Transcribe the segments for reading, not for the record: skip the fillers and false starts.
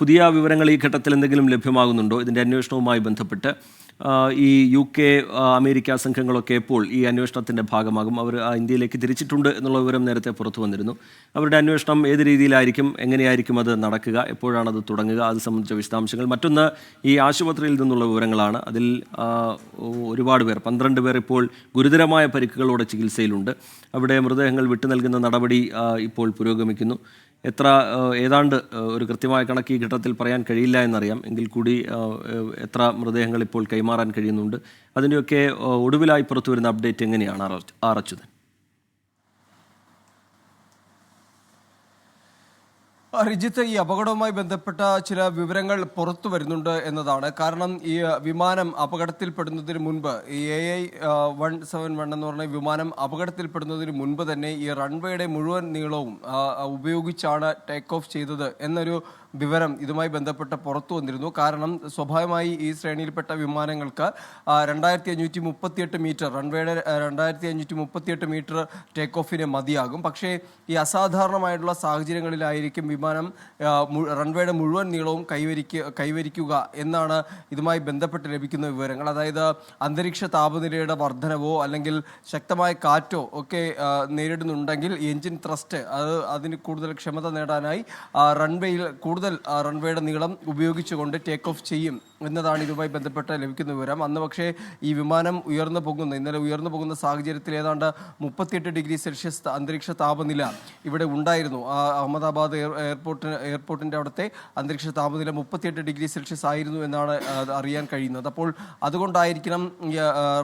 പുതിയ വിവരങ്ങൾ ഈ ഘട്ടത്തിൽ എന്തെങ്കിലും ലഭ്യമാകുന്നുണ്ടോ ഇതിൻ്റെ അന്വേഷണവുമായി ബന്ധപ്പെട്ട്? ഈ UK അമേരിക്ക സംഘങ്ങളൊക്കെ എപ്പോൾ ഈ അന്വേഷണത്തിൻ്റെ ഭാഗമാകും? അവർ ഇന്ത്യയിലേക്ക് തിരിച്ചിട്ടുണ്ട് എന്നുള്ള വിവരം നേരത്തെ പുറത്തു വന്നിരുന്നു. അവരുടെ അന്വേഷണം ഏത് രീതിയിലായിരിക്കും, എങ്ങനെയായിരിക്കും അത് നടക്കുക, എപ്പോഴാണത് തുടങ്ങുക, അത് സംബന്ധിച്ച വിശദാംശങ്ങൾ. മറ്റൊന്ന് ഈ ആശുപത്രിയിൽ നിന്നുള്ള വിവരങ്ങളാണ്. അതിൽ ഒരുപാട് പേർ, 12 പേർ ഇപ്പോൾ ഗുരുതരമായ പരിക്കുകളോടെ ചികിത്സയിലുണ്ട്. അവിടെ മൃതദേഹങ്ങൾ വിട്ടു നൽകുന്ന നടപടി ഇപ്പോൾ പുരോഗമിക്കുന്നു. ഏതാണ്ട് ഒരു കൃത്യമായ കണക്ക് ഈ ഘട്ടത്തിൽ പറയാൻ കഴിയില്ല എന്നറിയാം. എങ്കിൽ കൂടി എത്ര മൃതദേഹങ്ങൾ ഇപ്പോൾ കൈമാറാൻ കഴിയുന്നുണ്ട്, അതിൻ്റെയൊക്കെ ഒടുവിലായി പുറത്തു വരുന്ന അപ്ഡേറ്റ് എങ്ങനെയാണ് അച്യുതൻ? റിജിത്ത്, ഈ അപകടവുമായി ബന്ധപ്പെട്ട ചില വിവരങ്ങൾ പുറത്തു വരുന്നുണ്ട് എന്നതാണ്. കാരണം ഈ വിമാനം അപകടത്തിൽപ്പെടുന്നതിന് മുൻപ്, ഈ AI-171 എന്ന് പറഞ്ഞ വിമാനം അപകടത്തിൽപ്പെടുന്നതിന് മുൻപ് തന്നെ ഈ റൺവേയുടെ മുഴുവൻ നീളവും ഉപയോഗിച്ചാണ് ടേക്ക് ഓഫ് ചെയ്തത് എന്നൊരു വിവരം ഇതുമായി ബന്ധപ്പെട്ട് പുറത്തു വന്നിരുന്നു. കാരണം സ്വാഭാവികമായി ഈ ശ്രേണിയിൽപ്പെട്ട വിമാനങ്ങൾക്ക് 2538 മീറ്റർ, റൺവേയുടെ 2538 മീറ്റർ ടേക്ക് ഓഫിന് മതിയാകും. പക്ഷേ ഈ അസാധാരണമായിട്ടുള്ള സാഹചര്യങ്ങളിലായിരിക്കും വിമാനം റൺവേയുടെ മുഴുവൻ നീളവും കൈവരിക്കുക എന്നാണ് ഇതുമായി ബന്ധപ്പെട്ട് ലഭിക്കുന്ന വിവരങ്ങൾ. അതായത് അന്തരീക്ഷ താപനിലയുടെ വർധനവോ അല്ലെങ്കിൽ ശക്തമായ കാറ്റോ ഒക്കെ നേരിടുന്നുണ്ടെങ്കിൽ എഞ്ചിൻ ത്രസ്റ്റ് അതിന് കൂടുതൽ ക്ഷമത നേടാനായി റൺവേയുടെ നീളം ഉപയോഗിച്ചുകൊണ്ട് ടേക്ക് ഓഫ് ചെയ്യും എന്നതാണ് ഇതുമായി ബന്ധപ്പെട്ട് ലഭിക്കുന്ന വിവരം. അന്ന് പക്ഷേ ഈ വിമാനം ഇന്നലെ ഉയർന്നു പോകുന്ന സാഹചര്യത്തിൽ ഏതാണ്ട് 38 ഡിഗ്രി സെൽഷ്യസ് അന്തരീക്ഷ താപനില ഇവിടെ ഉണ്ടായിരുന്നു. അഹമ്മദാബാദ് എയർപോർട്ടിൻ്റെ അവിടുത്തെ അന്തരീക്ഷ താപനില 38 ഡിഗ്രി സെൽഷ്യസ് ആയിരുന്നു എന്നാണ് അറിയാൻ കഴിയുന്നത്. അപ്പോൾ അതുകൊണ്ടായിരിക്കണം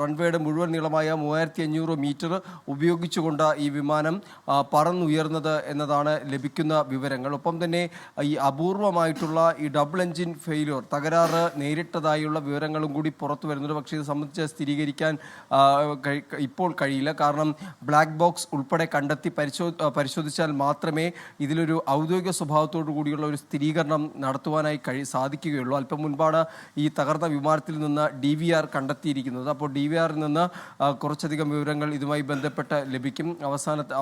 റൺവേയുടെ മുഴുവൻ നീളമായ 3500 മീറ്റർ ഉപയോഗിച്ചുകൊണ്ട് ഈ വിമാനം പറന്നുയർന്നത് എന്നതാണ് ലഭിക്കുന്ന വിവരങ്ങൾ. ഒപ്പം തന്നെ ഈ അപൂർവമായിട്ടുള്ള ഈ ഡബിൾ എഞ്ചിൻ ഫെയിലിയർ, തകരാറ് നേരിട്ടതായുള്ള വിവരങ്ങളും കൂടി പുറത്തു വരുന്നുണ്ട്. പക്ഷേ ഇത് സംബന്ധിച്ച് സ്ഥിരീകരിക്കാൻ ഇപ്പോൾ കഴിയില്ല. കാരണം ബ്ലാക്ക് ബോക്സ് ഉൾപ്പെടെ കണ്ടെത്തി പരിശോധിച്ചാൽ മാത്രമേ ഇതിലൊരു ഔദ്യോഗിക സ്വഭാവത്തോടു കൂടിയുള്ള ഒരു സ്ഥിരീകരണം നടത്തുവാനായി സാധിക്കുകയുള്ളൂ. അല്പം മുൻപാണ് ഈ തകർന്ന വിമാനത്തിൽ നിന്ന് DVR കണ്ടെത്തിയിരിക്കുന്നത്. അപ്പോൾ DVRൽ നിന്ന് കുറച്ചധികം വിവരങ്ങൾ ഇതുമായി ബന്ധപ്പെട്ട് ലഭിക്കും.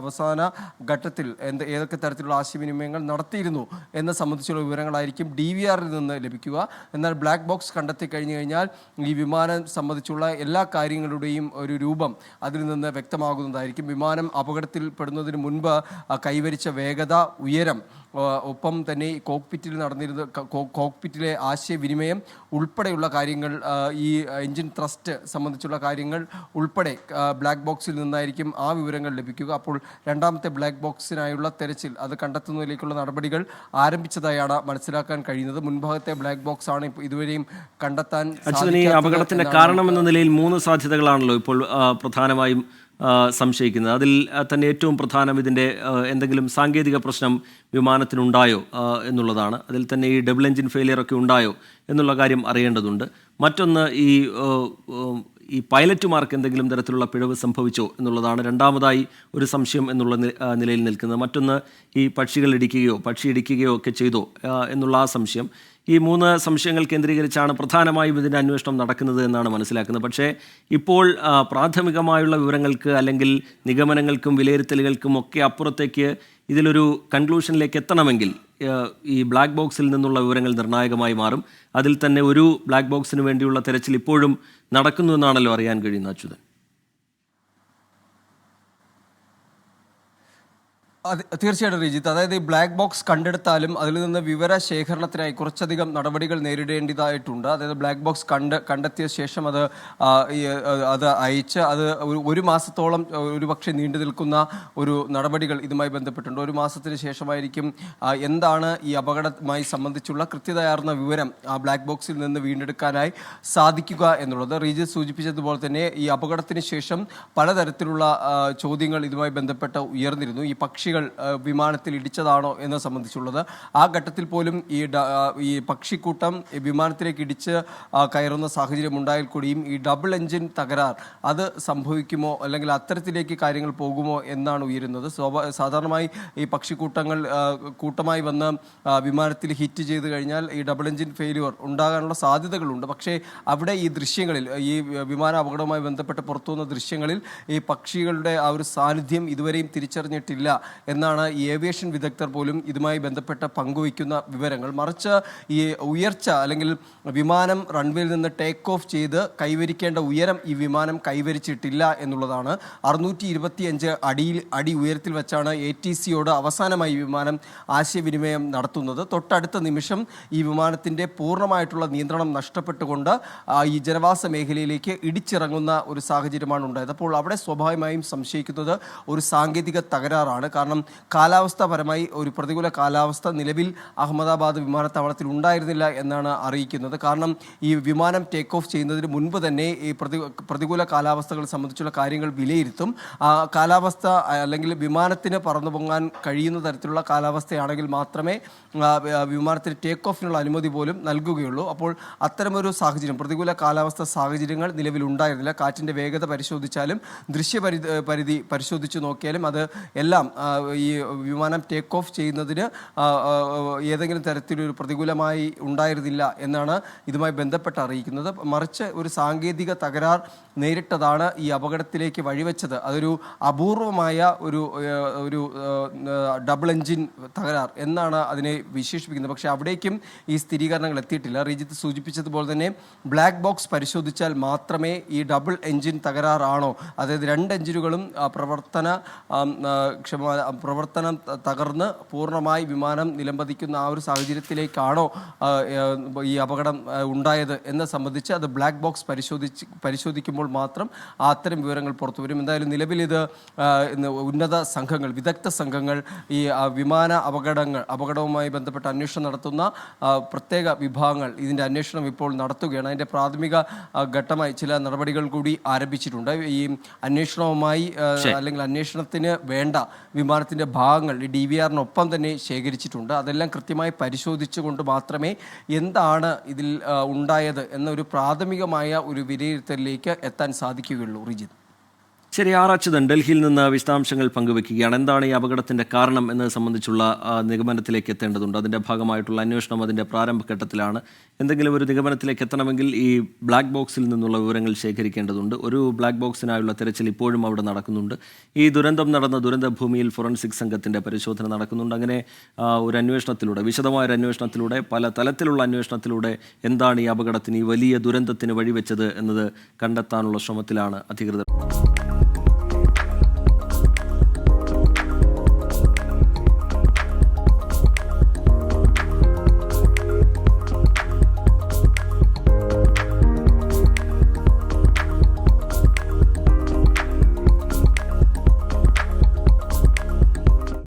അവസാന ഘട്ടത്തിൽ ഏതൊക്കെ തരത്തിലുള്ള ആശയവിനിമയങ്ങൾ നടത്തിയിരുന്നു എന്ന സംബന്ധിച്ചുള്ള വിവരങ്ങളായിരിക്കും DVRൽ നിന്ന് ലഭിക്കുക. എന്നാൽ ബ്ലാക്ക് ബോക്സ് കണ്ടെത്തി കഴിഞ്ഞു കഴിഞ്ഞാൽ ഈ വിമാനം സംബന്ധിച്ചുള്ള എല്ലാ കാര്യങ്ങളുടെയും ഒരു രൂപം അതിൽ നിന്ന് വ്യക്തമാകുന്നതായിരിക്കും. വിമാനം അപകടത്തിൽപ്പെടുന്നതിന് മുൻപ് കൈവരിച്ച വേഗത, ഉയരം, ഒപ്പം തന്നെ കോക്പിറ്റിലെ ആശയവിനിമയം ഉൾപ്പെടെയുള്ള കാര്യങ്ങൾ, ഈ എഞ്ചിൻ ത്രസ്റ്റ് സംബന്ധിച്ചുള്ള കാര്യങ്ങൾ ഉൾപ്പെടെ ബ്ലാക്ക് ബോക്സിൽ നിന്നായിരിക്കും ആ വിവരങ്ങൾ ലഭിക്കുക. അപ്പോൾ രണ്ടാമത്തെ ബ്ലാക്ക് ബോക്സിനായുള്ള തെരച്ചിൽ അത് കണ്ടെത്തുന്നതിലേക്കുള്ള നടപടികൾ ആരംഭിച്ചതായാണ് മനസ്സിലാക്കാൻ കഴിയുന്നത്. മുൻഭാഗത്തെ ബ്ലാക്ക് ബോക്സ് ആണ് ഇതുവരെയും കണ്ടെത്താൻ. ഈ അപകടത്തിന്റെ കാരണം എന്ന നിലയിൽ 3 സാധ്യതകളാണല്ലോ ഇപ്പോൾ പ്രധാനമായും സംശയിക്കുന്നത്. അതിൽ തന്നെ ഏറ്റവും പ്രധാനം ഇതിൻ്റെ എന്തെങ്കിലും സാങ്കേതിക പ്രശ്നം വിമാനത്തിനുണ്ടായോ എന്നുള്ളതാണ്. അതിൽ തന്നെ ഈ ഡബിൾ എഞ്ചിൻ ഫെയിലിയർ ഒക്കെ ഉണ്ടായോ എന്നുള്ള കാര്യം അറിയേണ്ടതുണ്ട്. മറ്റൊന്ന് ഈ പൈലറ്റുമാർക്ക് എന്തെങ്കിലും തരത്തിലുള്ള പിഴവ് സംഭവിച്ചോ എന്നുള്ളതാണ് രണ്ടാമതായി ഒരു സംശയം എന്നുള്ള നിലയിൽ നിൽക്കുന്നത്. മറ്റൊന്ന് ഈ പക്ഷി ഇടിക്കുകയോ ഒക്കെ ചെയ്തോ എന്നുള്ള ആ സംശയം. ഈ 3 സംശയങ്ങൾ കേന്ദ്രീകരിച്ചാണ് പ്രധാനമായും ഇതിൻ്റെ അന്വേഷണം നടക്കുന്നത് എന്നാണ് മനസ്സിലാക്കുന്നത്. പക്ഷേ ഇപ്പോൾ പ്രാഥമികമായുള്ള വിവരങ്ങൾക്ക് അല്ലെങ്കിൽ നിഗമനങ്ങൾക്കും വിലയിരുത്തലുകൾക്കും ഒക്കെ അപ്പുറത്തേക്ക് ഇതിലൊരു കൺക്ലൂഷനിലേക്ക് എത്തണമെങ്കിൽ ഈ ബ്ലാക്ക് ബോക്സിൽ നിന്നുള്ള വിവരങ്ങൾ നിർണായകമായി മാറും. അതിൽ തന്നെ ഒരു ബ്ലാക്ക് ബോക്സിന് വേണ്ടിയുള്ള തെരച്ചിൽ ഇപ്പോഴും നടക്കുന്നു എന്നാണല്ലോ അറിയാൻ കഴിയുന്നത് അച്യുതൻ. തീർച്ചയായിട്ടും റിജിത്ത്, അതായത് ഈ ബ്ലാക്ക് ബോക്സ് കണ്ടെടുത്താലും അതിൽ നിന്ന് വിവരശേഖരണത്തിനായി കുറച്ചധികം നടപടികൾ നേരിടേണ്ടതായിട്ടുണ്ട്. അതായത് ബ്ലാക്ക് ബോക്സ് കണ്ടെത്തിയ ശേഷം അത് അയച്ച് അത് ഒരു മാസത്തോളം ഒരുപക്ഷെ നീണ്ടു നിൽക്കുന്ന ഒരു നടപടികൾ ഇതുമായി ബന്ധപ്പെട്ടുണ്ട്. ഒരു മാസത്തിന് ശേഷമായിരിക്കും എന്താണ് ഈ അപകടവുമായി സംബന്ധിച്ചുള്ള കൃത്യതയാർന്ന വിവരം ആ ബ്ലാക്ക് ബോക്സിൽ നിന്ന് വീണ്ടെടുക്കാനായി സാധിക്കുക എന്നുള്ളത്. റിജിത്ത് സൂചിപ്പിച്ചതുപോലെ തന്നെ ഈ അപകടത്തിന് ശേഷം പലതരത്തിലുള്ള ചോദ്യങ്ങൾ ഇതുമായി ബന്ധപ്പെട്ട് ഉയർന്നിരുന്നു. ഈ പക്ഷികൾ വിമാനത്തിൽ ഇടിച്ചതാണോ എന്നത് സംബന്ധിച്ചുള്ളത്. ആ ഘട്ടത്തിൽ പോലും ഈ പക്ഷിക്കൂട്ടം വിമാനത്തിലേക്ക് ഇടിച്ച് കയറുന്ന സാഹചര്യം ഉണ്ടായാൽ കൂടിയും ഈ ഡബിൾ എഞ്ചിൻ തകരാർ അത് സംഭവിക്കുമോ അല്ലെങ്കിൽ അത്തരത്തിലേക്ക് കാര്യങ്ങൾ പോകുമോ എന്നാണ് ഉയരുന്നത്. സാധാരണമായി ഈ പക്ഷിക്കൂട്ടങ്ങൾ കൂട്ടമായി വന്ന് വിമാനത്തിൽ ഹിറ്റ് ചെയ്ത് കഴിഞ്ഞാൽ ഈ ഡബിൾ എഞ്ചിൻ ഫെയിലിയർ ഉണ്ടാകാനുള്ള സാധ്യതകളുണ്ട്. പക്ഷേ അവിടെ ഈ ദൃശ്യങ്ങളിൽ, ഈ വിമാന അപകടവുമായി ബന്ധപ്പെട്ട് പുറത്തുവന്ന ദൃശ്യങ്ങളിൽ ഈ പക്ഷികളുടെ ആ ഒരു സാന്നിധ്യം ഇതുവരെയും തിരിച്ചറിഞ്ഞിട്ടില്ല എന്നാണ് ഈ ഏവിയേഷൻ വിദഗ്ധർ പോലും ഇതുമായി ബന്ധപ്പെട്ട് പങ്കുവയ്ക്കുന്ന വിവരങ്ങൾ. മറിച്ച് ഈ ഉയർച്ച അല്ലെങ്കിൽ വിമാനം റൺവേയിൽ നിന്ന് ടേക്ക് ഓഫ് ചെയ്ത് കൈവരിക്കേണ്ട ഉയരം ഈ വിമാനം കൈവരിച്ചിട്ടില്ല എന്നുള്ളതാണ്. 625 അടി ഉയരത്തിൽ വെച്ചാണ് ATCയോട് അവസാനമായി വിമാനം ആശയവിനിമയം നടത്തുന്നത്. തൊട്ടടുത്ത നിമിഷം ഈ വിമാനത്തിൻ്റെ പൂർണ്ണമായിട്ടുള്ള നിയന്ത്രണം നഷ്ടപ്പെട്ടുകൊണ്ട് ഈ ജനവാസ മേഖലയിലേക്ക് ഇടിച്ചിറങ്ങുന്ന ഒരു സാഹചര്യമാണ് ഉണ്ടായത്. അപ്പോൾ അവിടെ സ്വാഭാവികമായും സംശയിക്കുന്നത് ഒരു സാങ്കേതിക തകരാറാണ്. കാരണം കാലാവസ്ഥാപരമായി ഒരു പ്രതികൂല കാലാവസ്ഥ നിലവിൽ അഹമ്മദാബാദ് വിമാനത്താവളത്തിൽ ഉണ്ടായിരുന്നില്ല എന്നാണ് അറിയിക്കുന്നത്. കാരണം ഈ വിമാനം ടേക്ക് ഓഫ് ചെയ്യുന്നതിന് മുൻപ് തന്നെ ഈ പ്രതികൂല കാലാവസ്ഥകൾ സംബന്ധിച്ചുള്ള കാര്യങ്ങൾ വിലയിരുത്തും. കാലാവസ്ഥ അല്ലെങ്കിൽ വിമാനത്തിന് പറന്നു പൊങ്ങാൻ കഴിയുന്ന തരത്തിലുള്ള കാലാവസ്ഥയാണെങ്കിൽ മാത്രമേ വിമാനത്തിന് ടേക്ക് ഓഫിനുള്ള അനുമതി പോലും നൽകുകയുള്ളൂ. അപ്പോൾ അത്തരമൊരു സാഹചര്യം, പ്രതികൂല കാലാവസ്ഥ സാഹചര്യങ്ങൾ നിലവിലുണ്ടായിരുന്നില്ല. കാറ്റിൻ്റെ വേഗത പരിശോധിച്ചാലും ദൃശ്യപരിധി പരിശോധിച്ച് നോക്കിയാലും അത് എല്ലാം ഈ വിമാനം ടേക്ക് ഓഫ് ചെയ്യുന്നതിന് ഏതെങ്കിലും തരത്തിലൊരു പ്രതികൂലമായി ഉണ്ടായിരുന്നില്ല എന്നാണ് ഇതുമായി ബന്ധപ്പെട്ട് അറിയിക്കുന്നത്. മറിച്ച് ഒരു സാങ്കേതിക തകരാർ നേരിട്ടതാണ് ഈ അപകടത്തിലേക്ക് വഴിവെച്ചത്. അതൊരു അപൂർവമായ ഒരു ഡബിൾ എൻജിൻ തകരാർ എന്നാണ് അതിനെ വിശേഷിപ്പിക്കുന്നത്. പക്ഷേ അവിടേക്കും ഈ സ്ഥിരീകരണങ്ങൾ എത്തിയിട്ടില്ല. റിജിത്ത് സൂചിപ്പിച്ചതുപോലെ തന്നെ ബ്ലാക്ക് ബോക്സ് പരിശോധിച്ചാൽ മാത്രമേ ഈ ഡബിൾ എൻജിൻ തകരാറാണോ, അതായത് 2 എഞ്ചിനുകളും പ്രവർത്തനം തകർന്ന് പൂർണ്ണമായി വിമാനം നിലംപതിക്കുന്ന ആ ഒരു സാഹചര്യത്തിലേക്കാണോ ഈ അപകടം ഉണ്ടായത് എന്ന് സംബന്ധിച്ച് അത് ബ്ലാക്ക് ബോക്സ് പരിശോധിക്കുമ്പോൾ മാത്രം അത്തരം വിവരങ്ങൾ പുറത്തു വരും. എന്തായാലും നിലവിൽ ഇത് ഉന്നത സംഘങ്ങൾ, വിദഗ്ധ സംഘങ്ങൾ ഈ വിമാന അപകടവുമായി ബന്ധപ്പെട്ട് അന്വേഷണം നടത്തുന്ന പ്രത്യേക വിഭാഗങ്ങൾ ഇതിൻ്റെ അന്വേഷണം ഇപ്പോൾ നടത്തുകയാണ്. അതിൻ്റെ പ്രാഥമിക ഘട്ടമായി ചില നടപടികൾ കൂടി ആരംഭിച്ചിട്ടുണ്ട്. ഈ അന്വേഷണവുമായി അല്ലെങ്കിൽ അന്വേഷണത്തിന് വേണ്ട വിമാനത്തിൻ്റെ ഭാഗങ്ങൾ ഈ DVRനൊപ്പം തന്നെ ശേഖരിച്ചിട്ടുണ്ട്. അതെല്ലാം കൃത്യമായി പരിശോധിച്ചുകൊണ്ട് മാത്രമേ എന്താണ് ഇതിൽ ഉണ്ടായത് എന്നൊരു പ്രാഥമികമായ ഒരു വിലയിരുത്തലിലേക്ക് എത്താൻ സാധിക്കുകയുള്ളൂ. റിജിത്ത്. ശരി, അച്യുതൻ ഡൽഹിയിൽ നിന്ന് വിശദാംശങ്ങൾ പങ്കുവെക്കുകയാണ്. എന്താണ് ഈ അപകടത്തിൻ്റെ കാരണം എന്നത് സംബന്ധിച്ചുള്ള നിഗമനത്തിലേക്ക് എത്തേണ്ടതുണ്ട്. അതിൻ്റെ ഭാഗമായിട്ടുള്ള അന്വേഷണം അതിൻ്റെ പ്രാരംഭഘട്ടത്തിലാണ്. എന്തെങ്കിലും ഒരു നിഗമനത്തിലേക്ക് എത്തണമെങ്കിൽ ഈ ബ്ലാക്ക് ബോക്സിൽ നിന്നുള്ള വിവരങ്ങൾ ശേഖരിക്കേണ്ടതുണ്ട്. ഒരു ബ്ലാക്ക് ബോക്സിനായുള്ള തെരച്ചിൽ ഇപ്പോഴും അവിടെ നടക്കുന്നുണ്ട്. ഈ ദുരന്തം നടന്ന ദുരന്തഭൂമിയിൽ ഫോറൻസിക് സംഘത്തിൻ്റെ പരിശോധന നടക്കുന്നുണ്ട്. അങ്ങനെ ഒരു അന്വേഷണത്തിലൂടെ, വിശദമായ ഒരു അന്വേഷണത്തിലൂടെ, പല തലത്തിലുള്ള അന്വേഷണത്തിലൂടെ എന്താണ് ഈ അപകടത്തിന്, ഈ വലിയ ദുരന്തത്തിന് വഴിവെച്ചത് എന്നത് കണ്ടെത്താനുള്ള ശ്രമത്തിലാണ് അധികൃതർ.